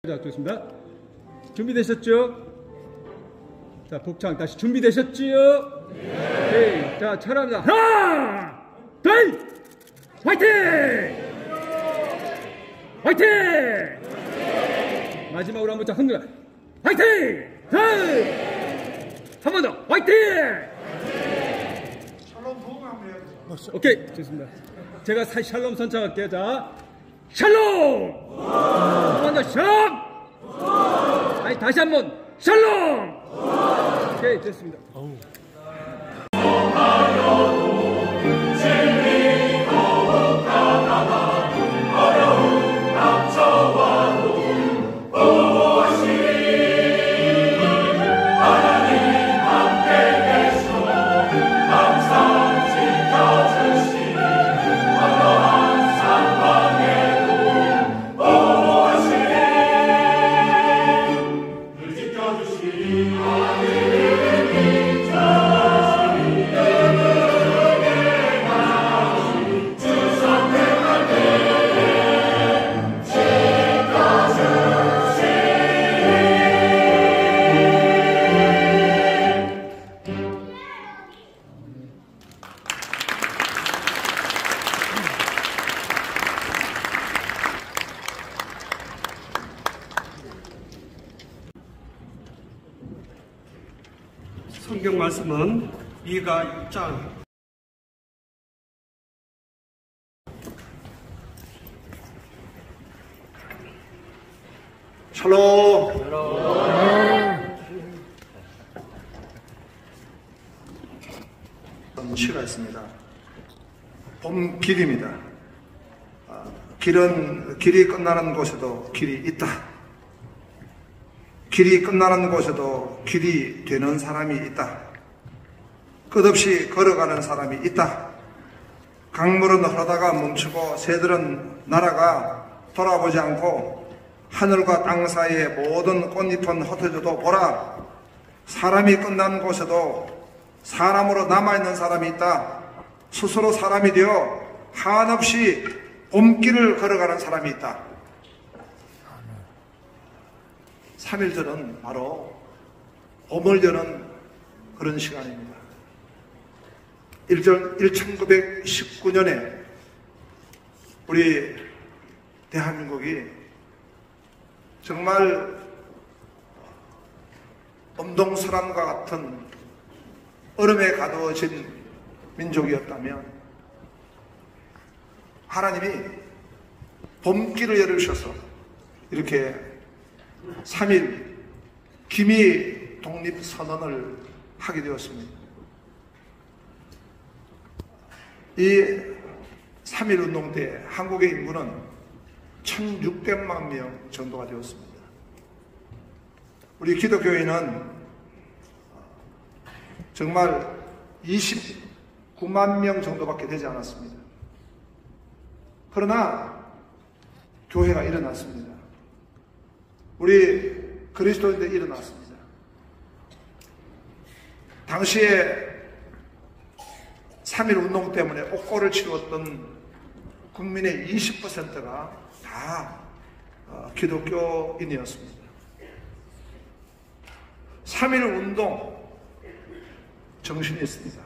자, 좋습니다. 준비되셨죠? 자, 복창 다시 준비되셨지요? 네. 자, char합니다. 하나, 둘, 화이팅! 화이팅! 마지막으로 한번 자, 흔들어. 화이팅! 둘! 한 번 더. 화이팅! 샬롬 부흥 한번 해야죠. 오케이, 좋습니다. 제가 샬롬 선창할게요. 자, 샬롬! 한 번 더, 샬롬! 아니, 다시 한 번, 샬롬! 오케이, 됐습니다. 성경 말씀은 미가 6장 샬롬. 시가 있습니다. 봄길입니다. 길은 길이 끝나는 곳에도 길이 있다. 길이 끝나는 곳에도 길이 되는 사람이 있다. 끝없이 걸어가는 사람이 있다. 강물은 흐르다가 멈추고 새들은 날아가 돌아보지 않고 하늘과 땅 사이에 모든 꽃잎은 흩어져도 보라. 사람이 끝난 곳에도 사람으로 남아있는 사람이 있다. 스스로 사람이 되어 한없이 봄길을 걸어가는 사람이 있다. 3일절은 바로 봄을 여는 그런 시간입니다. 1919년에 우리 대한민국이 정말 엄동설암과 같은 얼음에 가두어진 민족이었다면 하나님이 봄길을 열으셔서 이렇게 3일 기미 독립선언을 하게 되었습니다. 이 3일 운동 때 한국의 인구는 1600만 명 정도가 되었습니다. 우리 기독교인은 정말 29만 명 정도밖에 되지 않았습니다. 그러나 교회가 일어났습니다. 우리 그리스도인들이 일어났습니다. 당시에 3.1 운동 때문에 옥고를 치렀던 국민의 20%가 다 기독교인이었습니다. 3.1 운동 정신이 있습니다.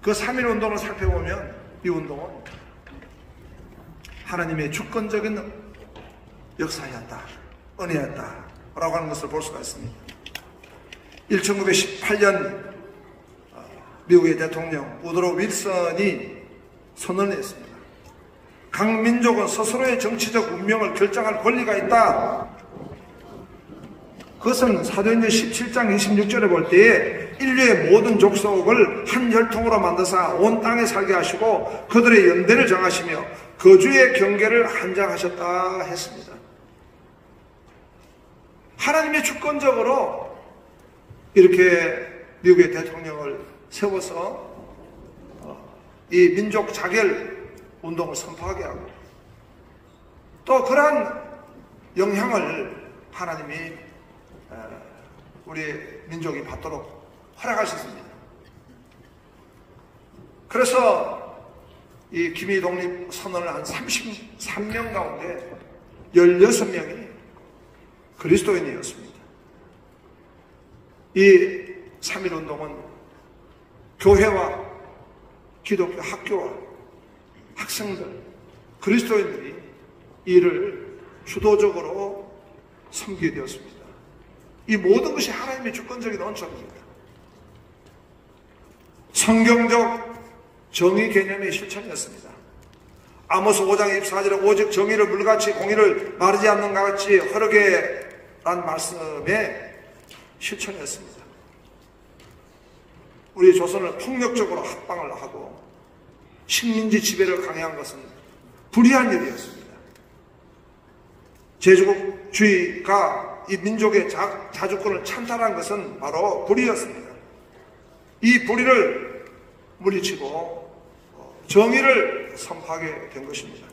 그 3.1 운동을 살펴보면 이 운동은 하나님의 주권적인 역사였다, 은혜였다 라고 하는 것을 볼 수가 있습니다. 1918년 미국의 대통령 우드로 윌슨이 선언을 했습니다. 각 민족은 스스로의 정치적 운명을 결정할 권리가 있다. 그것은 사도행전 17장 26절에 볼 때에 인류의 모든 족속을 한 혈통으로 만드사 온 땅에 살게 하시고 그들의 연대를 정하시며 거주의 경계를 한정하셨다 했습니다. 하나님의 주권적으로 이렇게 미국의 대통령을 세워서 이 민족 자결 운동을 선포하게 하고 또 그러한 영향을 하나님이 우리 민족이 받도록 허락하셨습니다. 그래서 이 기미 독립 선언을 한 33명 가운데 16명이 그리스도인이었습니다. 이 3.1운동은 교회와 기독교 학교와 학생들, 그리스도인들이 이를 주도적으로 섬기게 되었습니다. 이 모든 것이 하나님의 주권적인 원칙입니다. 성경적 정의 개념의 실천이었습니다. 아모스 5장 24절에 오직 정의를 물같이 공의를 마르지 않는 것 같이 흐르게 란 말씀의 실천이었습니다. 우리 조선을 폭력적으로 합방을 하고 식민지 지배를 강요한 것은 불의한 일이었습니다. 제주국주의가 이 민족의 자주권을 찬탈한 것은 바로 불의였습니다. 이 불의를 물리치고 정의를 선포하게 된 것입니다.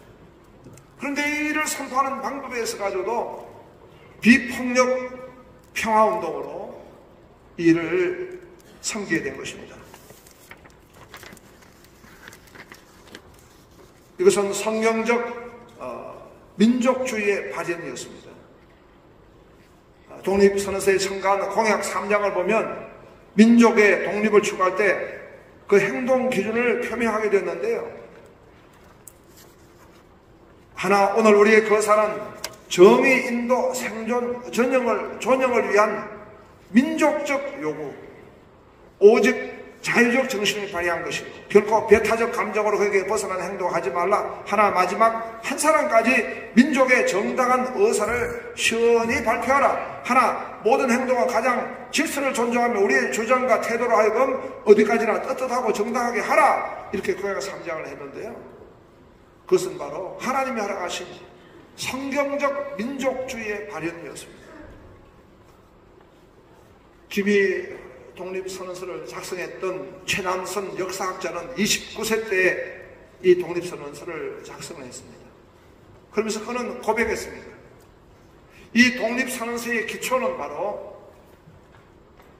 그런데 이를 선포하는 방법에 있어 가지고도 비폭력 평화운동으로 이를 섬기게 된 것입니다. 이것은 성경적 민족주의의 발현이었습니다. 독립선언서에 첨가한 공약 3장을 보면 민족의 독립을 추구할 때 그 행동 기준을 표명하게 되었는데요. 하나, 오늘 우리의 거사는 정의, 인도, 생존, 존영을 위한 민족적 요구, 오직 자유적 정신을 발휘한 것이고 결코 배타적 감정으로 거기에 벗어나는 행동하지 말라. 하나, 마지막 한 사람까지 민족의 정당한 의사를 시원히 발표하라. 하나, 모든 행동은 가장 질서를 존중하며 우리의 주장과 태도로 하여금 어디까지나 떳떳하고 정당하게 하라. 이렇게 공약 3장을 했는데요. 그것은 바로 하나님이 허락하신 성경적 민족주의의 발현이었습니다. 김이 독립선언서를 작성했던 최남선 역사학자는 29세 때에 이 독립선언서를 작성을 했습니다. 그러면서 그는 고백했습니다. 이 독립선언서의 기초는 바로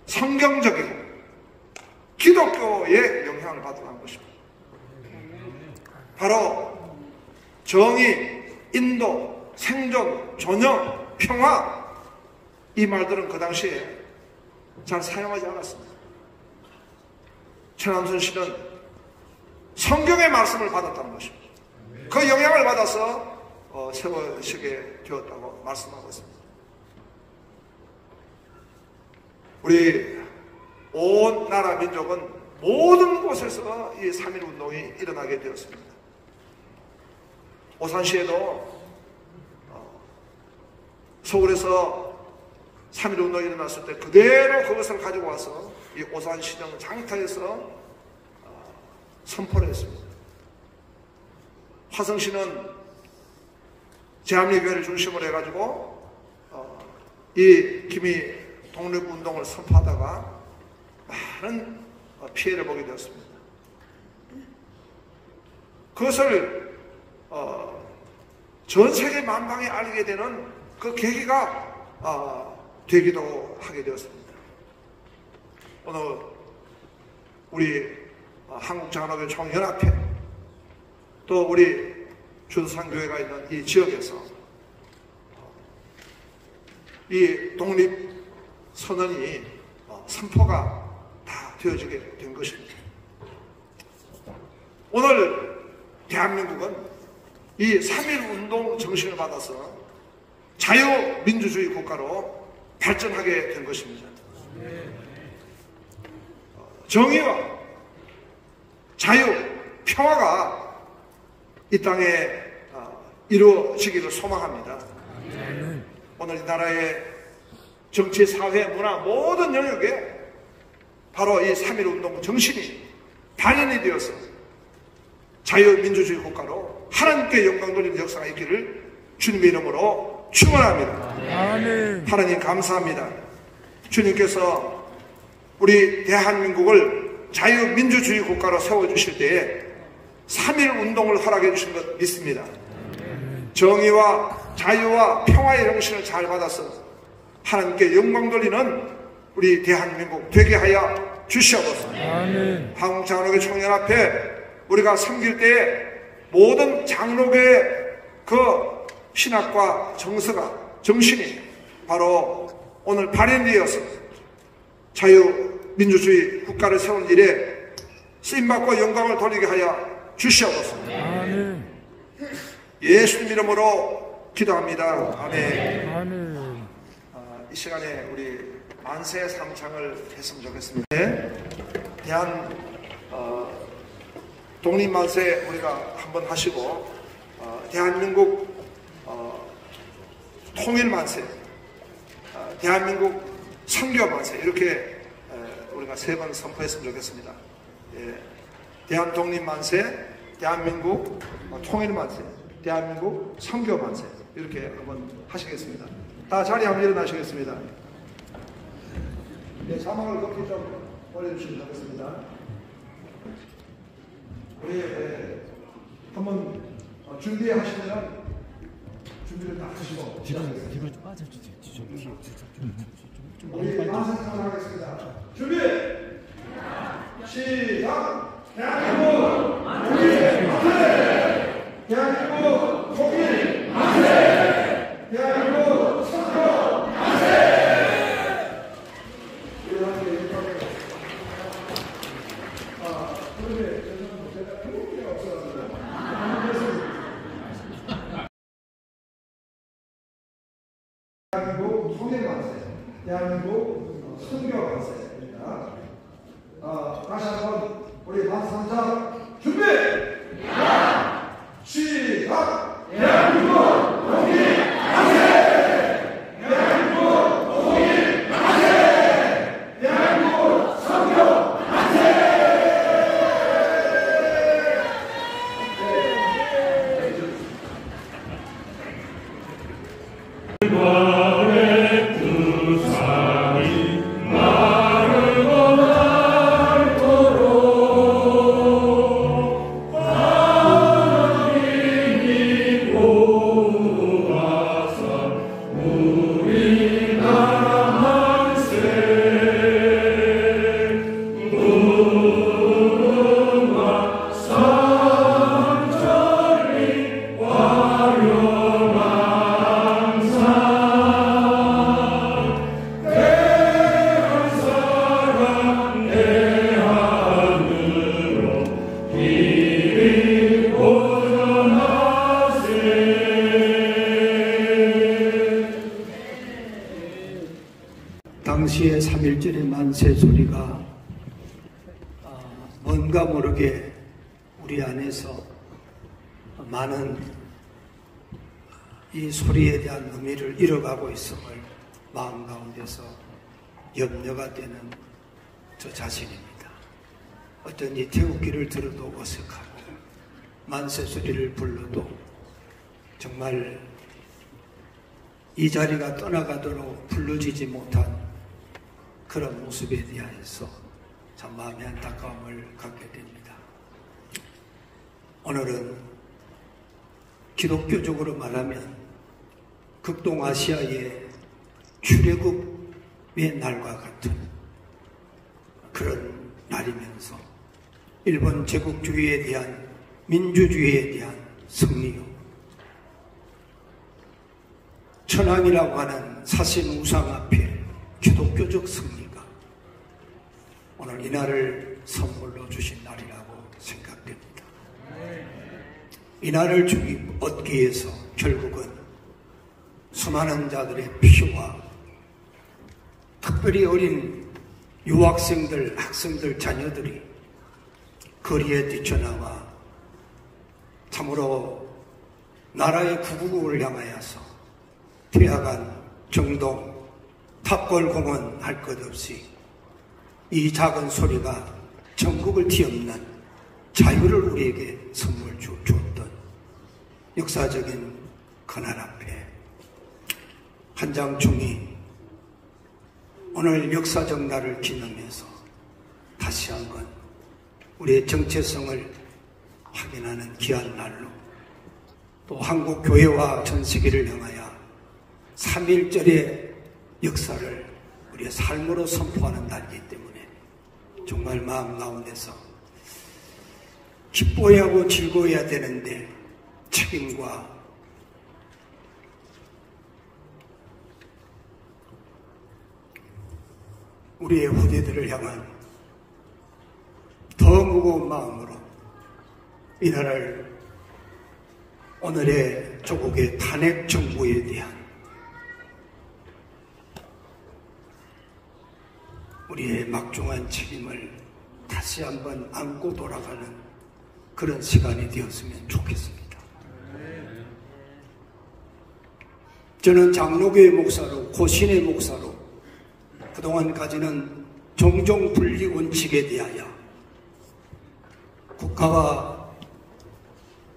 성경적이고 기독교의 영향을 받아간 것입니다. 바로 정의, 인도, 생존, 존영, 평화, 이 말들은 그 당시에 잘 사용하지 않았습니다. 최남선 씨는 성경의 말씀을 받았다는 것입니다. 그 영향을 받아서 세워지게 되었다고 말씀하고 있습니다. 우리 온 나라 민족은 모든 곳에서 이 3.1운동이 일어나게 되었습니다. 오산시에도 서울에서 3.1운동이 일어났을 때 그대로 그것을 가지고 와서 이 오산시청 장터에서 선포를 했습니다. 화성시는 제합리교회를 중심으로 해가지고 이 김이 독립운동을 선포하다가 많은 피해를 보게 되었습니다. 그것을 전 세계 만방에 알리게 되는 그 계기가 되기도 하게 되었습니다. 오늘 우리 한국장로교 총연합회 또 우리 주도산교회가 있는 이 지역에서 이 독립선언이 선포가 다 되어지게 된 것입니다. 오늘 대한민국은 이 3.1운동 정신을 받아서 자유민주주의 국가로 발전하게 된 것입니다. 정의와 자유, 평화가 이 땅에 이루어지기를 소망합니다. 오늘 이 나라의 정치, 사회, 문화 모든 영역에 바로 이 3.1운동 정신이 발현이 되어서 자유민주주의 국가로 하나님께 영광 돌리는 역사가 있기를 주님의 이름으로 축원합니다. 아멘. 하나님 감사합니다. 주님께서 우리 대한민국을 자유민주주의 국가로 세워주실 때에 3.1운동을 허락해 주신 것 믿습니다. 정의와 자유와 평화의 정신을 잘 받아서 하나님께 영광 돌리는 우리 대한민국 되게 하여 주시옵소서. 한국장로교 총연합회 우리가 섬길 때에 모든 장로교의 그 신학과 정서가 정신이 바로 오늘 발현되어서 자유민주주의 국가를 세운 일에 쓰임받고 영광을 돌리게 하여 주시옵소서. 예수님 이름으로 기도합니다. 아멘. 이 시간에 우리 만세 삼창을 했으면 좋겠습니다. 대한 독립만세 우리가 한번 하시고 대한민국 통일만세, 대한민국 선교만세 이렇게 우리가 3번 선포했으면 좋겠습니다. 대한 독립만세, 대한민국 통일만세, 대한민국 선교만세 이렇게 한번 하시겠습니다. 다 자리 한번 일어나시겠습니다. 자막을 높이 좀 올려주시면 좋겠습니다. 우리 한번 준비하시면 준비를 다 하시고 뒤로 좀 빠져주세요. 우리 만세상을 하겠습니다. 준비! 시작! 대한민국 통일 만세! 대한민국 통일 만세! 대한민국 선거 만세! 대한민국 통일 만세, 대한민국 선교 만세입니다. 다시 한번 우리 만세상자 준비! 시작! 대한민국 통일 만세! 대한민국 통일 만세! 대한민국 선교 만세! 당시의 3.1절의 만세 소리가 뭔가 모르게 우리 안에서 많은 이 소리에 대한 의미를 잃어가고 있음을 마음 가운데서 염려가 되는 저 자신입니다. 어쩐지 태극기를 들어도 어색하고 만세 소리를 불러도 정말 이 자리가 떠나가도록 불러지지 못한 그런 모습에 대하여서 참 마음의 안타까움을 갖게 됩니다. 오늘은 기독교적으로 말하면 극동아시아의 출애굽의 날과 같은 그런 날이면서 일본 제국주의에 대한 민주주의에 대한 승리요, 천황이라고 하는 사신 우상 앞에 기독교적 승리가 오늘 이 날을 선물로 주신 날이라고 생각됩니다. 이 날을 얻기 위해서 결국은 수많은 자들의 피와 특별히 어린 유학생들, 학생들, 자녀들이 거리에 뛰쳐나와 참으로 나라의 구국을 향하여서 태화관, 정동, 탑골공원 할 것 없이 이 작은 소리가 전국을 뒤엎는 자유를 우리에게 선물 주었던 역사적인 그날 앞에 한 장 종이 오늘 역사적 날을 기념해서 다시 한번 우리의 정체성을 확인하는 귀한 날로, 또 한국 교회와 전 세계를 향하여 3.1절의 역사를 우리의 삶으로 선포하는 날이기 때문에 정말 마음 가운데서 기뻐해야 하고 즐거워해야 되는데 책임과 우리의 후대들을 향한 더 무거운 마음으로 이 나라를 오늘의 조국의 탄핵 정부에 대한 우리의 막중한 책임을 다시 한번 안고 돌아가는 그런 시간이 되었으면 좋겠습니다. 저는 장로교회 목사로, 고신의 목사로 그동안까지는 종종 분리 원칙에 대하여 국가와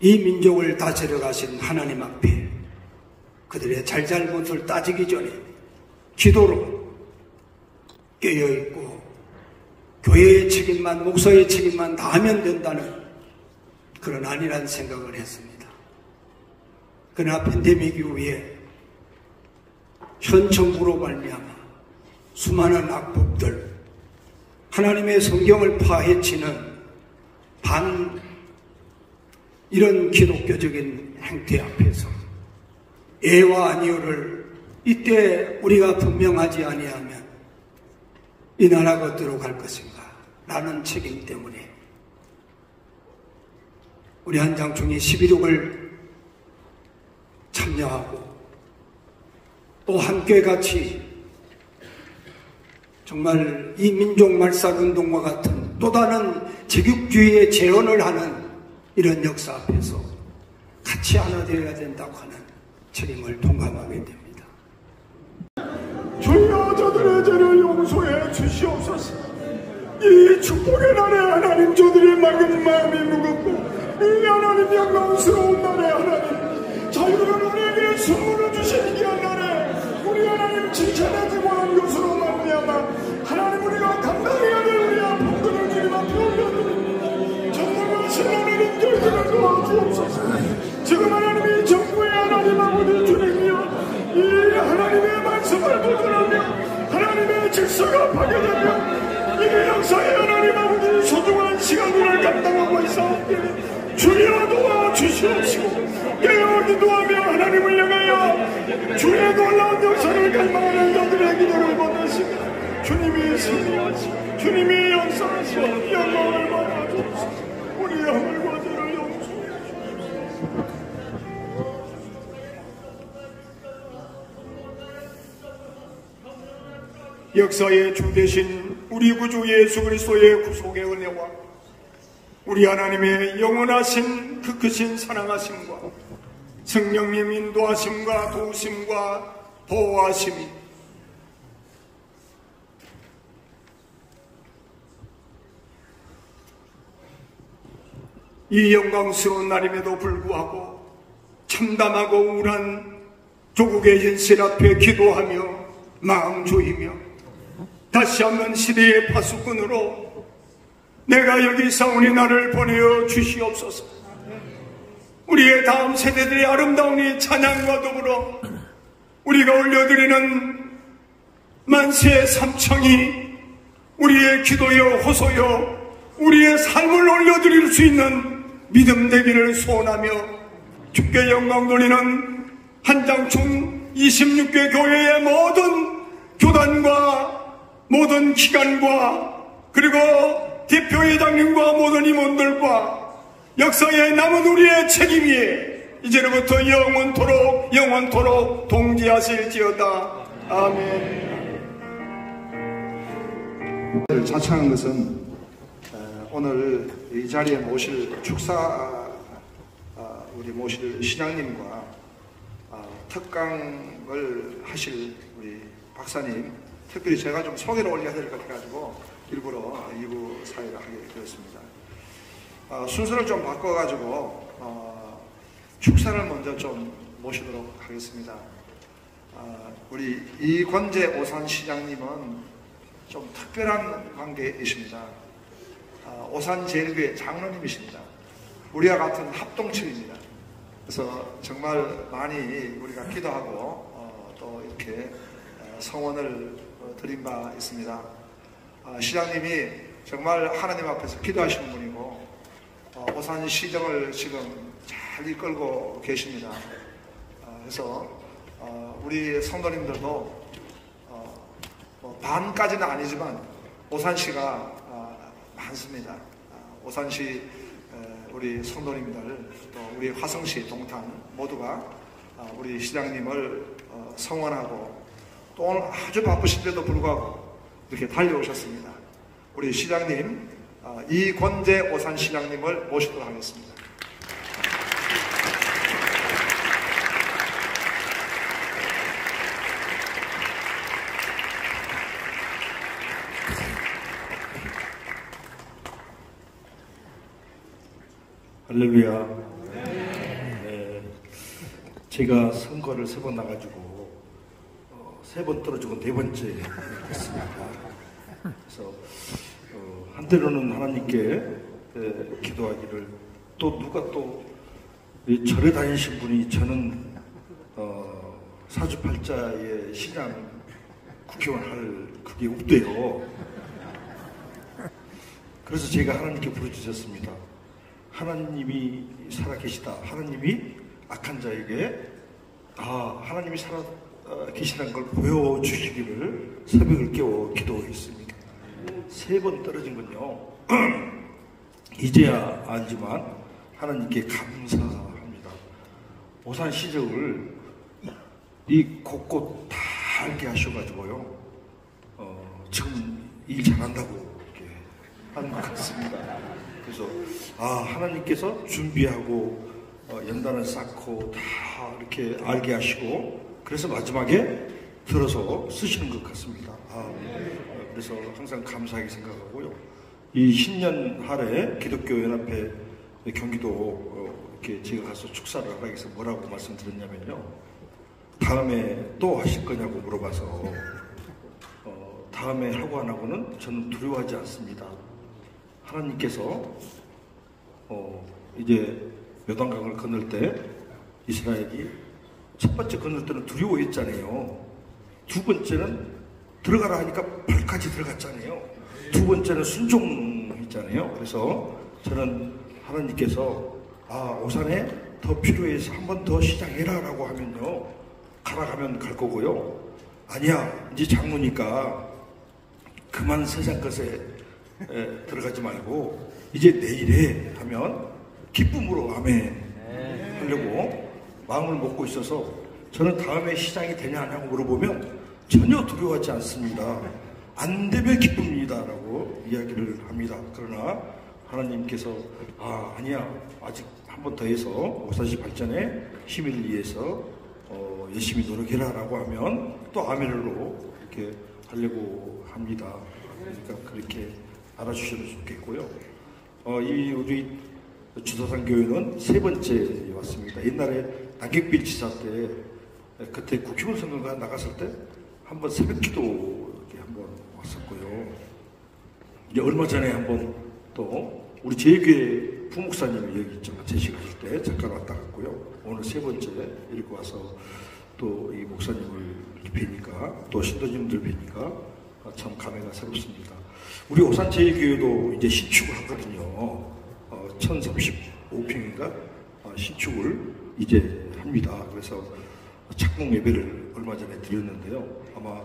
이 민족을 다스려 가신 하나님 앞에 그들의 잘잘못을 따지기 전에 기도로 깨어있고 교회의 책임만, 목사의 책임만 다하면 된다는 그런 아니란 생각을 했습니다. 그러나 팬데믹 이후에 현 정부로 말미암아 수많은 악법들, 하나님의 성경을 파헤치는 이런 기독교적인 행태 앞에서 예와 아니오를 이때 우리가 분명하지 아니하면 이 나라가 어디로 갈 것인가 라는 책임 때문에 우리 한장총리 11.6을 참여하고 또 함께 같이 정말 이 민족 말살운동과 같은 또 다른 제국주의의 재현을 하는 이런 역사 앞에서 같이 하나 되어야 된다고 하는 책임을 동감하게 됩니다. 주여 저들의 죄를 용서해 주시옵소서. 이 축복의 날에 하나님, 저들의 맑은 마음이 무겁고 이 하나님 영광스러운 날에 하나님 자유를 우리에게 선물을 주신 이 날에 우리 하나님 칭찬하지 못한 것으로 말미암아 하나님 우리가 감당해야 될 우리 아픔들을 주님 앞에 올려드립니다. 정말로 신나는 인격들을 도와주옵소서. 지금 하나님이 정부의 하나님 아버지 주님이여 이 하나님의 말씀을 보존하며 하나님의 질서가 파괴되며 이 역사의 하나님 아버지 소중한 시간들을 감당하고 있사옵니 주여 도와주시옵시고 깨어 기도하며 하나님을 향하여 주의 놀라운 역사를 갈망하는 자들의 기도를 받으시며 주님이 승리하시고 주님이 역사하시고 영광을 받아주옵소서. 우리의 허물과 죄를 용서해 주옵소서. 역사의 주 되신 우리 구주 예수 그리스도의 구속의 은혜와 우리 하나님의 영원하신 그 크신 사랑하심과 성령님 인도하심과 도우심과 보호하심이 이 영광스러운 날임에도 불구하고 참담하고 우울한 조국의 현실 앞에 기도하며 마음 조이며 다시 한번 시대의 파수꾼으로 내가 여기 싸우니 나를 보내어 주시옵소서. 우리의 다음 세대들의 아름다운 이 찬양과 더불어 우리가 올려드리는 만세의 삼청이 우리의 기도여 호소여 우리의 삶을 올려드릴 수 있는 믿음 되기를 소원하며 주께 영광 돌리는 한장총 26개 교회의 모든 교단과 모든 기관과 그리고 대표회장님과 모든 임원들과 역사에 남은 우리의 책임이 이제로부터 영원토록 동지하실지어다. 아멘. 자청한 것은 오늘 이 자리에 모실 우리 모실 신앙님과 특강을 하실 우리 박사님, 특별히 제가 좀 소개를 올려야 될 것 같아가지고 일부러 2부 사회를 하게 되었습니다. 순서를 좀 바꿔가지고 축사를 먼저 좀 모시도록 하겠습니다. 우리 이권재 오산시장님은 좀 특별한 관계이십니다. 오산제일교회 장로님이십니다. 우리와 같은 합동체입니다. 그래서 정말 많이 우리가 기도하고 또 이렇게 성원을 드린 바 있습니다. 시장님이 정말 하나님 앞에서 기도하시는 분이고 오산시정을 지금 잘 이끌고 계십니다. 그래서 우리 성도님들도 반까지는 아니지만 오산시가 많습니다. 오산시 우리 성도님들 또 우리 화성시 동탄 모두가 우리 시장님을 성원하고 또 오늘 아주 바쁘신데도 불구하고 이렇게 달려오셨습니다. 우리 시장님 이권재 오산시장님을 모시도록 하겠습니다. 할렐루야. 네, 제가 선거를 3번 나가지고 3번 떨어지고 4번째 됐습니다. 그래서 한때로는 하나님께 기도하기를, 또 누가 또 절에 다니신 분이 저는 사주팔자의 신앙 국회의원 할 그게 없대요. 그래서 제가 하나님께 부르짖었습니다. 하나님이 살아계시다. 하나님이 악한 자에게 하나님이 살아계시다는 걸 보여주시기를 새벽을 깨워 기도했습니다. 3번 떨어진 건요, 이제야 알지만 하나님께 감사합니다. 오산 시정을 이 곳곳 다 알게 하셔가지고요, 지금 일 잘한다고 이렇게 하는 것 같습니다. 그래서 하나님께서 준비하고 연단을 쌓고 다 이렇게 알게 하시고, 그래서 마지막에 들어서 쓰시는 것 같습니다. 그래서 항상 감사하게 생각하고요. 이 신년 할에 기독교연합회 경기도 이렇게 제가 가서 축사를 하기 위해서 뭐라고 말씀드렸냐면요, 다음에 또 하실 거냐고 물어봐서 다음에 하고 안 하고는 저는 두려워하지 않습니다. 하나님께서 이제 요단강을 건널 때 이스라엘이 첫 번째 건널 때는 두려워했잖아요. 두 번째는 들어가라 하니까 발까지 들어갔잖아요. 두 번째는 순종했잖아요. 그래서 저는 하나님께서 오산에 더 필요해서 한 번 더 시장해라 라고 하면요, 가라 가면 갈 거고요. 아니야, 이제 장로니까 그만 세상 것에 들어가지 말고 이제 내일에 하면 기쁨으로 아멘 하려고 마음을 먹고 있어서, 저는 다음에 시장이 되냐 안 하냐고 물어보면 전혀 두려워하지 않습니다. 안 되면 기쁩니다 라고 이야기를 합니다. 그러나 하나님께서 아니야, 아직 한 번 더 해서 오산시 발전에 힘을 위해서 열심히 노력해라 라고 하면 또 아멘으로 이렇게 하려고 합니다. 그러니까 그렇게 알아주시면 좋겠고요. 우리 주도산 교회는 3번째 왔습니다. 옛날에 남경필 지사 때, 그때 국회의원 선거가 나갔을 때 한번 새벽 기도 이렇게 한번 왔었고요. 이제 얼마 전에 한번 또 우리 제일교회 부목사님이 여기 있죠. 제식하실 때 잠깐 왔다 갔고요. 오늘 3번째 이렇게 와서 또 이 목사님을 이렇게 뵈니까, 또 신도님들 뵈니까 참 감회가 새롭습니다. 우리 오산 제일교회도 이제 신축을 하거든요. 1035평인가 신축을 이제 합니다. 그래서 착공 예배를 얼마 전에 드렸는데요. 아마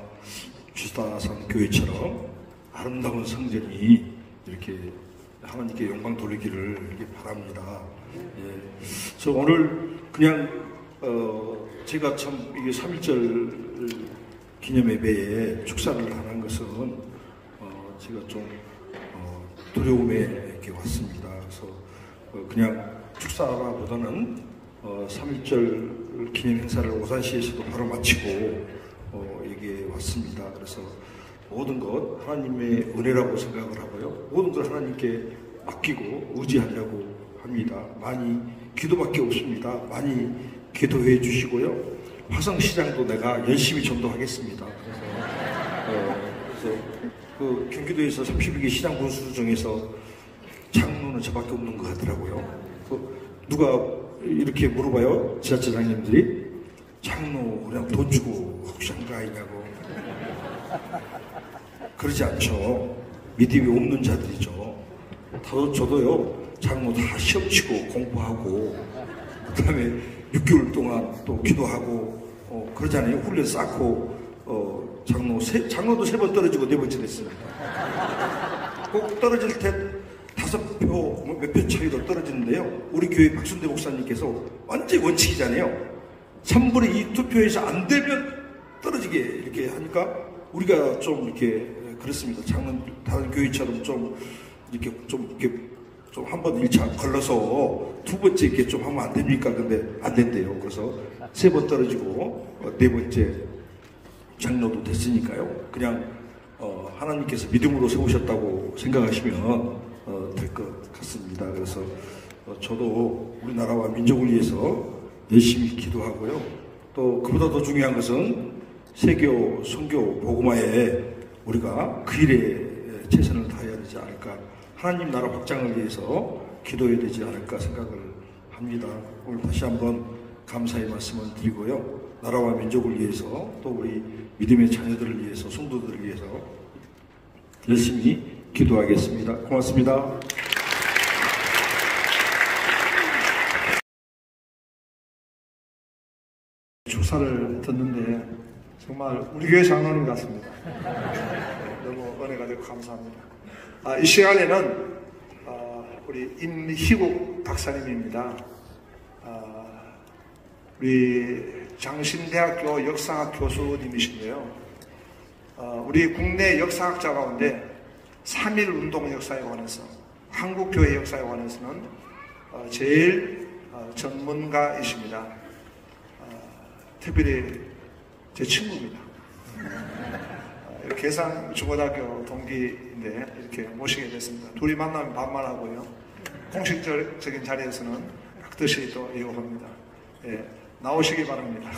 주다산 교회처럼 아름다운 성전이 이렇게 하나님께 영광 돌리기를 이렇게 바랍니다. 예. 그래서 오늘 그냥 제가 참 이게 3.1절 기념 예배에 축사를 하는 것은 제가 좀 두려움에 이렇게 왔습니다. 그래서 그냥 축사보다는 3.1절 기념 행사를 오산시에서도 바로 마치고 여기에 왔습니다. 그래서 모든 것 하나님의 은혜라고 생각을 하고요. 모든 걸 하나님께 맡기고 의지하려고 합니다. 많이 기도밖에 없습니다. 많이 기도해 주시고요. 화성시장도 내가 열심히 전도하겠습니다. 그래서 그 경기도에서 32개 시장 군수 중에서 장로는 저밖에 없는 것 같더라고요. 누가 이렇게 물어봐요. 지자체장님들이 장로 그냥 돈 주고 혹시 안 가있냐고. 그러지 않죠. 믿음이 없는 자들이죠. 저도요, 장로 다 시험 치고 공부하고 그 다음에 6개월 동안 또 기도하고 그러잖아요. 훈련 쌓고 장로도 3번 떨어지고 4번째 됐습니다. 꼭 떨어질 때 5표, 몇 표 차이로 떨어지는데요. 우리 교회 박순대 목사님께서 완전히 원칙이잖아요. 3분의 2 투표에서 안 되면 떨어지게 이렇게 하니까 우리가 좀 이렇게 그렇습니다. 다른 교회처럼 좀 한 번 1차 걸러서 2번째 이렇게 좀 하면 안 됩니까? 근데 안 된대요. 그래서 3번 떨어지고 4번째 장로도 됐으니까요. 그냥 하나님께서 믿음으로 세우셨다고 생각하시면 될 것 같습니다. 그래서 저도 우리나라와 민족을 위해서 열심히 기도하고요. 또 그보다 더 중요한 것은 세교, 선교, 복음화에 우리가 그 일에 최선을 다해야 되지 않을까. 하나님 나라 확장을 위해서 기도해야 되지 않을까 생각을 합니다. 오늘 다시 한번 감사의 말씀을 드리고요. 나라와 민족을 위해서 또 우리 믿음의 자녀들을 위해서 성도들을 위해서 열심히 기도하겠습니다. 고맙습니다. 축사를 듣는데 정말 우리 교회 장로님 같습니다. 너무 은혜가 되고 감사합니다. 이 시간에는 우리 임희국 박사님입니다. 우리 장신대학교 역사학 교수님이신데요. 우리 국내 역사학자 가운데 3.1운동 역사에 관해서 한국교회 역사에 관해서는 제일 전문가이십니다. 특별히 제 친구입니다. 계산중고등학교 동기인데 이렇게 모시게 됐습니다. 둘이 만나면 반말하고요. 공식적인 자리에서는 뜻이 또 이용합니다. 예, 나오시기 바랍니다.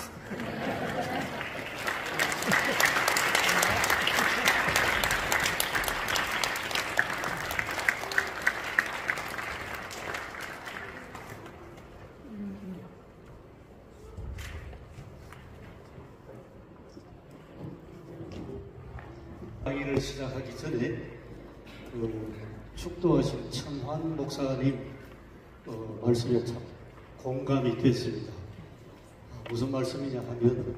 강의를 시작하기 전에 축도하신 천환 목사님 말씀에 참 공감이 됐습니다. 무슨 말씀이냐 하면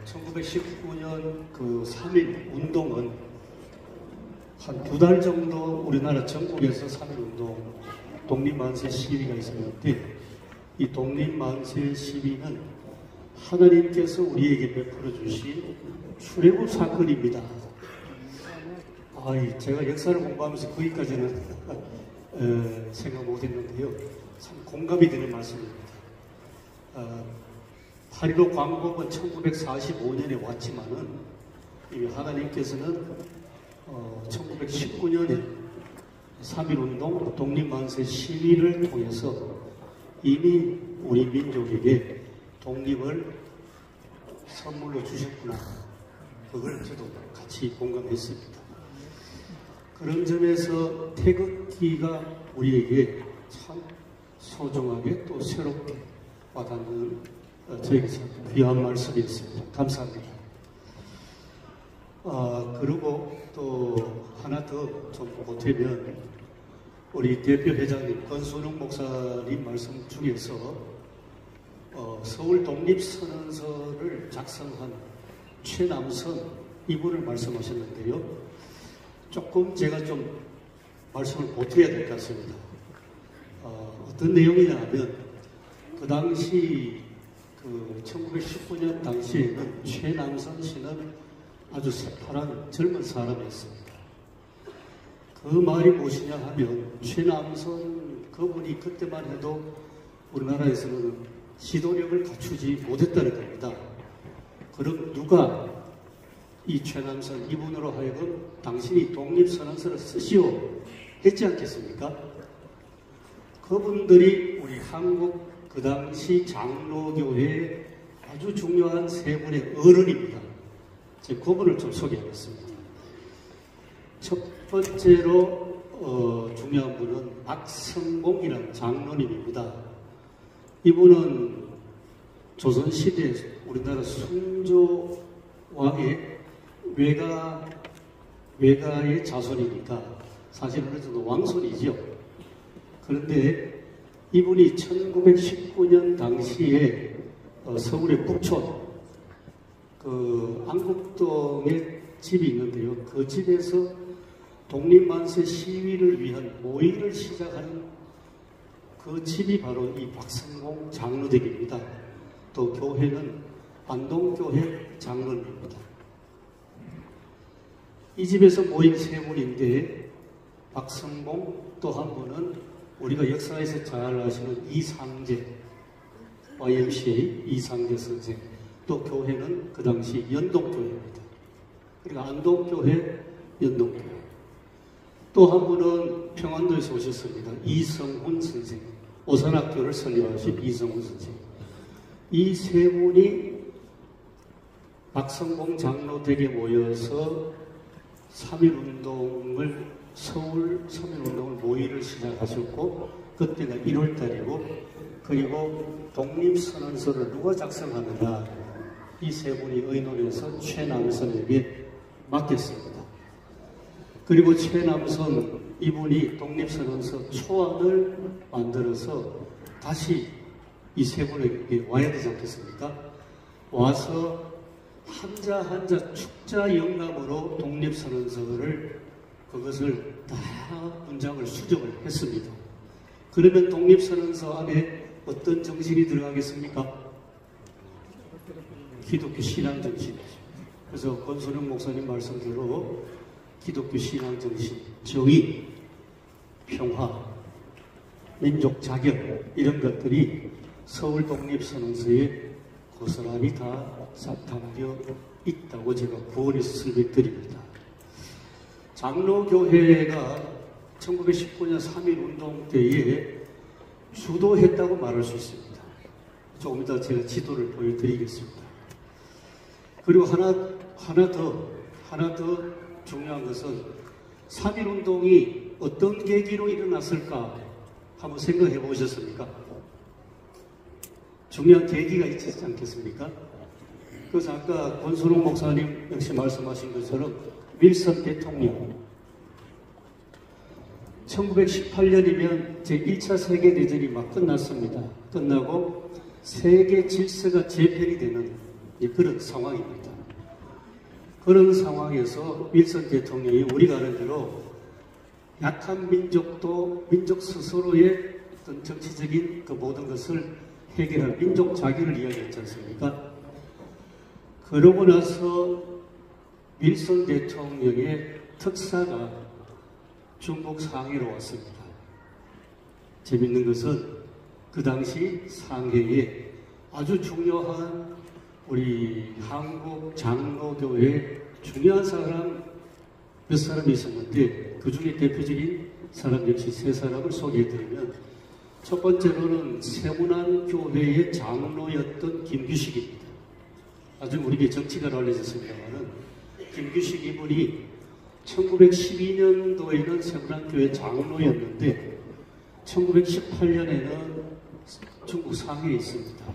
1919년 그 3.1 운동은 한 2달 정도 우리나라 전국에서 3.1 운동 독립만세 시위가 있었는데 이 독립만세 시위는 하나님께서 우리에게 베풀어 주신 출애굽 사건입니다. 제가 역사를 공부하면서 거기까지는 생각 못했는데요. 참 공감이 되는 말씀입니다. 8.15 광복은 1945년에 왔지만은 이미 하나님께서는 1919년에 3.1운동 독립만세 시위를 통해서 이미 우리 민족에게 독립을 선물로 주셨구나. 그걸 저도 같이 공감했습니다. 그런 점에서 태극기가 우리에게 참 소중하게 또 새롭게 와닿는 저에게 참 귀한 말씀이었습니다. 감사합니다. 그리고 또 하나 더 좀 보태면 우리 대표 회장님 권순웅 목사님 말씀 중에서 서울 독립선언서를 작성한 최남선 이분을 말씀하셨는데요. 조금 제가 좀 말씀을 보태야 될 것 같습니다. 어떤 내용이냐 하면 그 당시 1919년 당시에는 최남선 씨는 아주 새파란 젊은 사람이었습니다. 그 말이 무엇이냐 하면 최남선 그분이 그때만 해도 우리나라에서는 지도력을 갖추지 못했다는 겁니다. 그럼 누가 이 최남선 이분으로 하여금 당신이 독립선언서를 쓰시오 했지 않겠습니까? 그분들이 우리 한국 그 당시 장로교회의 아주 중요한 세 분의 어른입니다. 제가 그분을 좀 소개하겠습니다. 첫 번째로 중요한 분은 박성봉이라는 장로님입니다. 이분은 조선시대 우리나라 숭조왕의 외가의 자손이니까 사실은 어느 정도 왕손이죠. 그런데 이분이 1919년 당시에 서울의 북촌 안국동에 집이 있는데요. 그 집에서 독립만세 시위를 위한 모의를 시작하는 그 집이 바로 이 박성봉 장로댁입니다. 또 교회는 안동교회 장로입니다. 이 집에서 모인 세 분인데 박성봉, 또 한 분은 우리가 역사에서 잘 아시는 이상재, YMCA 이상재 선생, 또 교회는 그 당시 연동교회입니다. 그러니까 안동교회, 연동교회. 또 한 분은 평안도에서 오셨습니다. 이성훈 선생, 오산학교를 설립하신 이성훈 선생. 이 세 분이 박성봉 장로댁에 모여서 3.1운동을, 서울 3.1운동을 모의를 시작하셨고, 그때가 1월달이고, 그리고 독립선언서를 누가 작성하느냐, 이 세 분이 의논해서 최남선에게 맡겼습니다. 그리고 최남선 이분이 독립선언서 초안을 만들어서 다시 이 세 분에게 와야 되지 않겠습니까? 와서 한자 한자 축자 영감으로 독립선언서를 그것을 다 문장을 수정을 했습니다. 그러면 독립선언서 안에 어떤 정신이 들어가겠습니까? 기독교 신앙 정신이죠. 그래서 권순영 목사님 말씀대로 기독교 신앙 정신, 정의, 평화, 민족 자결 이런 것들이 서울 독립선언서에 고스란히 다 담겨 있다고 제가 구원해서 설명드립니다. 장로교회가 1919년 3.1운동 때에 주도했다고 말할 수 있습니다. 조금 이따 제가 지도를 보여드리겠습니다. 그리고 하나 더 중요한 것은 3.1운동이 어떤 계기로 일어났을까 한번 생각해 보셨습니까? 중요한 계기가 있지 않겠습니까? 그래서 아까 권순홍 목사님 역시 말씀하신 것처럼 윌슨 대통령 1918년이면 제1차 세계대전이 막 끝났습니다. 끝나고 세계 질서가 재편이 되는 그런 상황입니다. 그런 상황에서 윌슨 대통령이 우리가 아는 대로 약한 민족도 민족 스스로의 어떤 정치적인 그 모든 것을 해결할 민족 자기를 이야기했지 않습니까? 그러고 나서 윌슨 대통령의 특사가 중국 상해로 왔습니다. 재밌는 것은 그 당시 상해에 아주 중요한 우리 한국 장로교회 중요한 사람 몇 사람이 있었는데 그 중에 대표적인 사람 역시 세 사람을 소개해드리면 첫 번째로는 세문안교회의 장로였던 김규식입니다. 나중에 우리에게 정치가로 알려졌습니다만은 김규식 이분이 1912년도에는 세문안교회 장로였는데 1918년에는 중국 상해에 있습니다.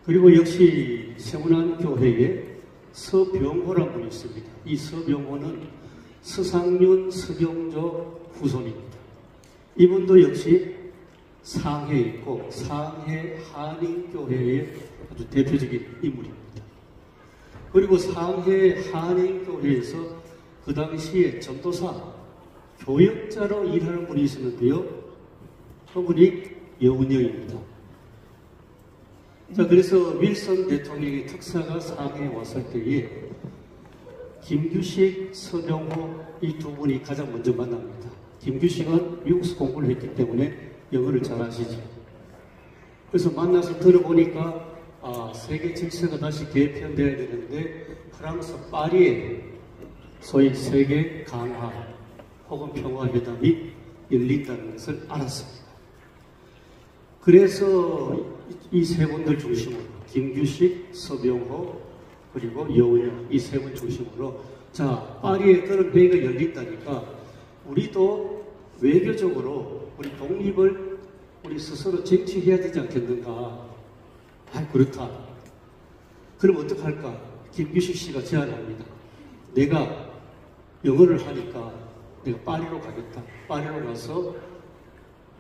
그리고 역시 세문안교회에 서병호라는 분이 있습니다. 이 서병호는 서상륜 서경조 후손입니다. 이분도 역시 상해에 있고 상해 한인교회의 아주 대표적인 인물입니다. 그리고 상해 한인교회에서 그 당시에 전도사, 교역자로 일하는 분이 있었는데요. 그분이 여운여입니다. 자, 그래서 윌슨 대통령의 특사가 상해에 왔을 때에 김규식, 서병호 이 두 분이 가장 먼저 만납니다. 김규식은 미국에서 공부를 했기 때문에 영어를 잘 아시죠. 그래서 만나서 들어보니까 세계 질서가 다시 개편되어야 되는데 프랑스 파리에 소위 세계 강화 혹은 평화회담이 열린다는 것을 알았습니다. 그래서 이 세 분들 중심으로 김규식, 서병호 그리고 여운영 이 세 분 중심으로 자 파리에 그런 회의가 열린다니까 우리도 외교적으로 우리 독립을 우리 스스로 쟁취해야 되지 않겠는가. 그렇다. 그럼 어떡할까? 김규식 씨가 제안합니다. 내가 영어를 하니까 내가 파리로 가겠다. 파리로 가서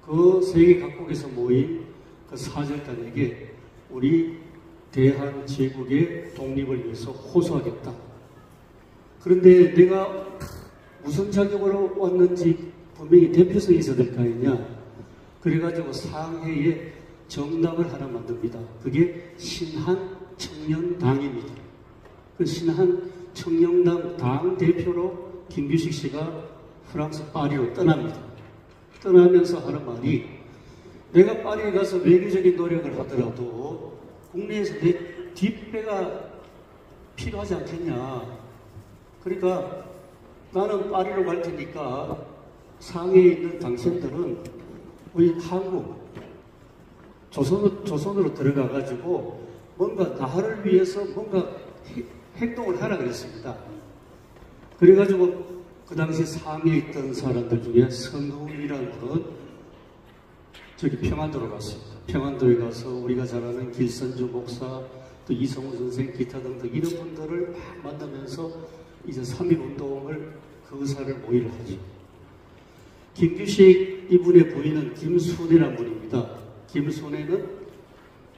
그 세계 각국에서 모인 그 사절단에게 우리 대한제국의 독립을 위해서 호소하겠다. 그런데 내가 무슨 자격으로 왔는지 분명히 대표성이 있어야 될 거 아니냐. 그래가지고 상해에 정당을 하나 만듭니다. 그게 신한청년당입니다. 그 신한청년당 당 대표로 김규식 씨가 프랑스 파리로 떠납니다. 떠나면서 하는 말이, 내가 파리에 가서 외교적인 노력을 하더라도 국내에서 내 뒷배가 필요하지 않겠냐. 그러니까 나는 파리로 갈 테니까 상해에 있는 당신들은 우리 한국 조선으로 들어가가지고 뭔가 나를 위해서 뭔가 행동을 하라 그랬습니다. 그래가지고 그 당시 상해에 있던 사람들 중에 성우이라는 분은 저기 평안도로 갔습니다. 평안도에 가서 우리가 잘 아는 길선주 목사, 또 이성우 선생, 기타 등등 이런 분들을 막 만나면서 이제 3.1운동을 그 의사를 모의를 하죠. 김규식 이분의 부인은 김순애라는 분입니다. 김순애는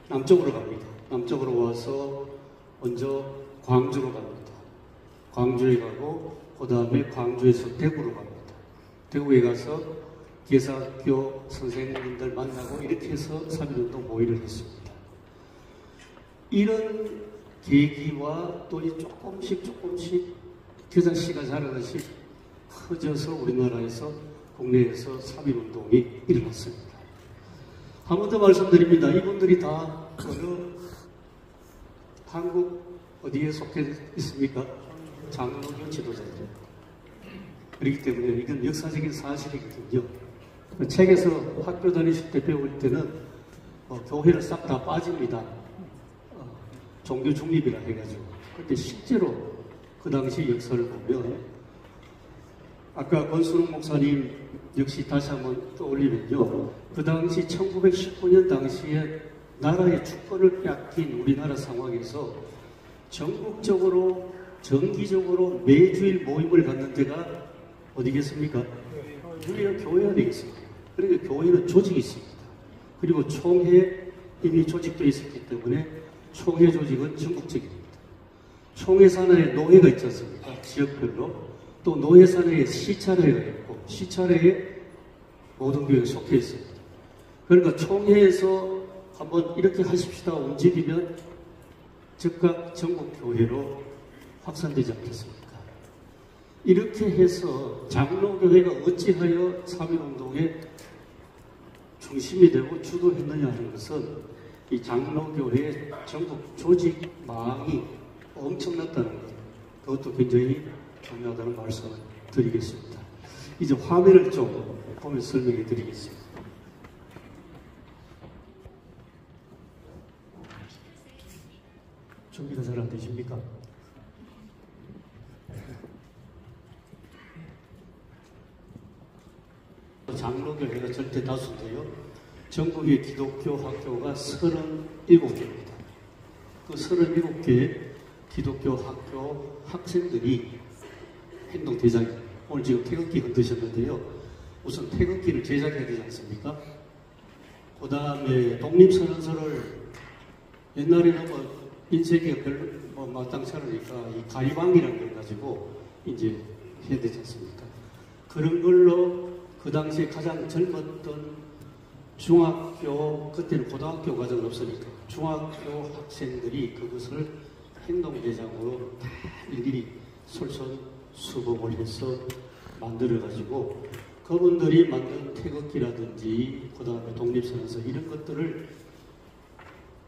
남쪽으로 갑니다. 남쪽으로 와서 먼저 광주로 갑니다. 광주에 가고 그 다음에 광주에서 대구로 갑니다. 대구에 가서 예사학교 선생님들 만나고 이렇게 해서 3.1운동 모의를 했습니다. 이런 계기와 또 조금씩 겨자씨가 자라듯이 커져서 우리나라에서 국내에서 3.1운동이 일어났습니다. 한 번 더 말씀드립니다. 이분들이 다 어느 한국 어디에 속해 있습니까? 장로교 지도자들. 그렇기 때문에 이건 역사적인 사실이거든요. 책에서 학교 다니실 때 배울 때는 교회를 싹 다 빠집니다. 종교 중립이라 해가지고. 그런데 실제로 그 당시 역사를 보면 아까 권순웅 목사님 역시 다시 한번 떠올리면요. 그 당시 1919년 당시에 나라의 주권을 빼앗긴 우리나라 상황에서 전국적으로 정기적으로 매주일 모임을 갖는 데가 어디겠습니까? 유일한 교회가 되겠습니다. 그러니까 교회는 조직이 있습니다. 그리고 총회 이미 조직되어 있었기 때문에 총회 조직은 전국적입니다. 총회 산하에 노회가 있지 않습니까? 지역별로. 또 노회 산하에 시찰회가 있고 시찰회에 모든 교회가 속해 있습니다. 그러니까 총회에서 한번 이렇게 하십시다 움직이면 즉각 전국 교회로 확산되지 않겠습니까? 이렇게 해서 장로교회가 어찌하여 3.1운동의 중심이 되고 주도했느냐 하는 것은 이 장로교회의 전국 조직망이 엄청났다는 것, 그것도 굉장히 중요하다는 말씀을 드리겠습니다. 이제 화면을 좀 보면서 설명해 드리겠습니다. 준비가 잘 안 되십니까? 장로교회가 절대 다수인데요. 전국의 기독교 학교가 37개입니다. 그 37개 기독교 학교 학생들이 행동대장입니다. 오늘 지금 태극기 흔드셨는데요. 우선 태극기를 제작해야 되지 않습니까? 그 다음에 독립선언서를 옛날에는 인쇄기가 별로 마땅치 않으니까 이 가위방이라는 걸 가지고 이제 해야 되지 않습니까? 그런 걸로 그 당시에 가장 젊었던 중학교, 그때는 고등학교 과정은 없으니까 중학교 학생들이 그것을 행동대장으로 다 일일이 솔선수범을 해서 만들어가지고 그분들이 만든 태극기라든지 그 다음에 독립선언서 이런 것들을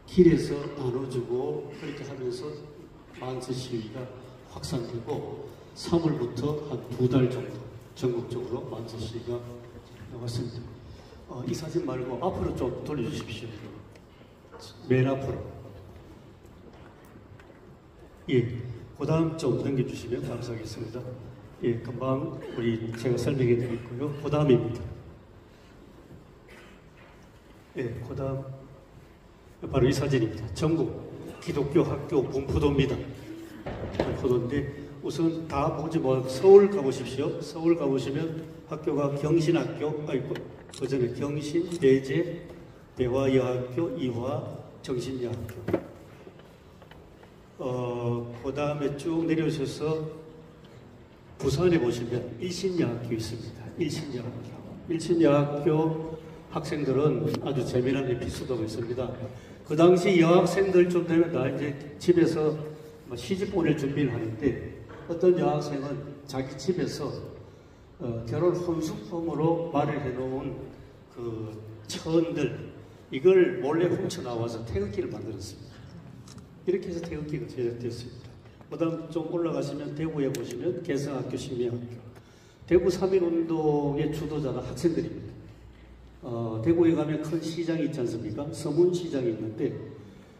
길에서 나눠주고 그렇게 하면서 만세 시위가 확산되고 3월부터 한 2달 정도 전국적으로 만세 시위가 나왔습니다. 이 사진 말고 앞으로 좀 돌려주십시오. 맨 앞으로. 예, 그 다음 좀 넘겨주시면 감사하겠습니다. 예, 금방 제가 설명해 드리고요. 그 다음입니다. 예, 그 다음 바로 이 사진입니다. 전국 기독교 학교 분포도입니다. 분포도인데 우선 다 보지 말고 서울 가보십시오. 서울 가보시면 학교가 경신학교, 그 전에 경신, 대제, 대화여학교, 이화, 정신여학교. 그 다음에 쭉 내려오셔서 부산에 보시면 일신여학교 있습니다. 일신여학교 학생들은 아주 재미난 에피소드가 있습니다. 그 당시 여학생들 좀 되면 다 이제 집에서 시집 보낼 준비를 하는데 어떤 여학생은 자기 집에서 결혼 혼수품으로 마련해 놓은 그 천들 이걸 몰래 훔쳐 나와서 태극기를 만들었습니다. 이렇게 해서 태극기가 제작되었습니다. 그 다음 좀 올라가시면 대구에 보시면 개성학교, 신미학교. 대구 3.1운동의 주도자가 학생들입니다. 대구에 가면 큰 시장이 있지 않습니까? 서문시장이 있는데